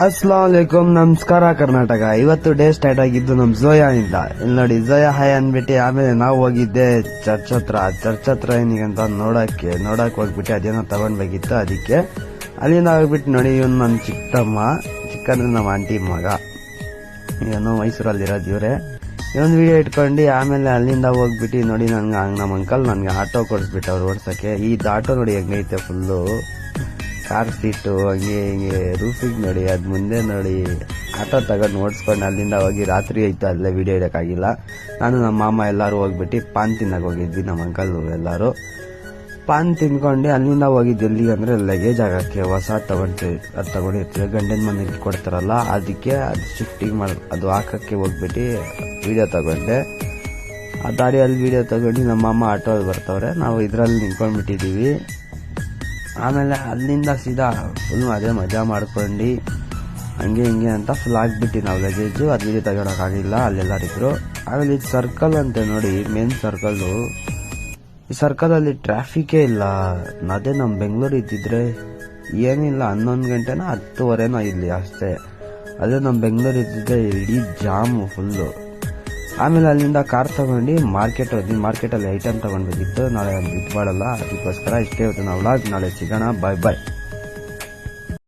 ಅಸ್ಲಾಮಲೈಕುಂ, ನಮಸ್ಕಾರ ಕರ್ನಾಟಕ. ಇವತ್ತು day start ಆಗಿದ್ದು ನಮ್ ಝೋಯಾ ಇಂದ. ಇಲ್ಲಿ ನೋಡಿ, ಝೋಯಾ ಹಾಯ್ ಅನ್ಬಿಟ್ಟು ಆಮೇಲೆ ನಾವು ಹೋಗಿದ್ದೆ ಚರ್ಚ್ ಹತ್ರ ಏನಿಗಂತ ನೋಡಕ್ ಹೋಗ್ಬಿಟ್ಟು ಅದೇನೋ ತಗೊಂಡ್ಬೇಕಿತ್ತು. ಅದಕ್ಕೆ ಅಲ್ಲಿಂದ ಹೋಗ್ಬಿಟ್ಟು ನೋಡಿ, ಇವನು ನನ್ನ ಚಿಕ್ಕಂದ್ರೆ ನಮ್ಮ ಆಂಟಿ ಮಗ, ಇವನು ಮೈಸೂರಲ್ಲಿರೋದು. ಇವರೇ ಇವೊಂದು ವಿಡಿಯೋ ಇಟ್ಕೊಂಡು ಆಮೇಲೆ ಅಲ್ಲಿಂದ ಹೋಗ್ಬಿಟ್ಟು ನೋಡಿ, ನಮ್ಮ ಅಂಕಲ್ ನನ್ಗೆ ಆಟೋ ಕೊಡಿಸ್ಬಿಟ್ಟು ಅವ್ರು ಓಡ್ಸಕ್ಕೆ. ಈ ಆಟೋ ನೋಡಿ ಹೆಂಗೈತೆ, ಫುಲ್ಲು ಕಾರ್ ಸೀಟು ಹಂಗೆ ರೂಫಿಗೆ ನೋಡಿ, ಅದ್ ಮುಂದೆ ನೋಡಿ. ಆಟೋ ತಗೊಂಡು ಓಡಿಸ್ಕೊಂಡು ಅಲ್ಲಿಂದ ಹೋಗಿ ರಾತ್ರಿ ಆಯ್ತು, ಅಲ್ಲೇ ವಿಡಿಯೋ ಇಡೋಕ್ಕಾಗಿಲ್ಲ. ನಾನು ನಮ್ಮ ಮಾಮ ಎಲ್ಲರೂ ಹೋಗ್ಬಿಟ್ಟು ಪಾನ್ ತಿನ್ನಕ್ಕೆ ಹೋಗಿದ್ವಿ. ನಮ್ಮ ಅಂಕಲ್ ಎಲ್ಲರೂ ಪಾನ್ ತಿನ್ಕೊಂಡು ಅಲ್ಲಿಂದ ಹೋಗಿದ್ದು ಎಲ್ಲಿಗೆ ಅಂದ್ರೆ ಲಗೇಜ್ ಆಗಕ್ಕೆ. ಹೊಸ ತಗೊಂಡಿರ್ತೀವಿ, ಗಂಡನ ಮನೆಗೆ ಕೊಡ್ತಾರಲ್ಲ, ಅದಕ್ಕೆ ಅದು ಶಿಫ್ಟಿಂಗ್ ಅದು ಹಾಕಕ್ಕೆ ಹೋಗ್ಬಿಟ್ಟು ವಿಡಿಯೋ ತಗೊಂಡೆ. ಆ ದಾರಿಯಲ್ಲಿ ವಿಡಿಯೋ ತಗೊಂಡು ನಮ್ಮ ಮಾಮ ಆಟೋಲ್ಲಿ ಬರ್ತವ್ರೆ, ನಾವು ಇದರಲ್ಲಿ ನಿಂತ್ಕೊಂಡ್ಬಿಟ್ಟಿದ್ದೀವಿ. ಆಮೇಲೆ ಅಲ್ಲಿಂದ ಸೀದಾ ಫುಲ್ ಮಜಾ ಮಾಡ್ಕೊಂಡು ಹಂಗೆ ಹಿಂಗೆ ಅಂತ ಫುಲ್ ಆಗ್ಬಿಟ್ಟು ನಾವು ಲಗೇಜು. ಅದು ವಿಡಿಯೋ ತಗೊಳಕ್ಕಾಗಿಲ್ಲ, ಅಲ್ಲೆಲ್ಲರಿದ್ರು. ಆಮೇಲೆ ಇದು ಸರ್ಕಲ್ ಅಂತೆ ನೋಡಿ, ಮೇನ್ ಸರ್ಕಲ್ಲು. ಈ ಸರ್ಕಲಲ್ಲಿ ಟ್ರಾಫಿಕೇ ಇಲ್ಲ. ಅದೇ ನಮ್ಮ ಬೆಂಗಳೂರು ಇದ್ದಿದ್ರೆ ಏನಿಲ್ಲ, 11 ಗಂಟೆನ 10:30 ಇಲ್ಲಿ ಅಷ್ಟೇ. ಅದೇ ನಮ್ಮ ಬೆಂಗಳೂರು ಇದ್ದಿದ್ರೆ ಇಡೀ ಜಾಮು ಫುಲ್ಲು. ಆಮೇಲೆ ಅಲ್ಲಿಂದ ಕಾರ್ ತಗೊಂಡು ಮಾರ್ಕೆಟಲ್ಲಿ ಐಟಮ್ ತಗೊಂಡ್ಬೇಕಿತ್ತು. ನಾಳೆ ಇದು ಮಾಡಲ್ಲ, ಅದಕ್ಕೋಸ್ಕರ ಇಷ್ಟೇ ಇವತ್ತು ನಾವು ವ್ಲಾಗ್. ನಾಳೆ ಸಿಗೋಣ, ಬಾಯ್.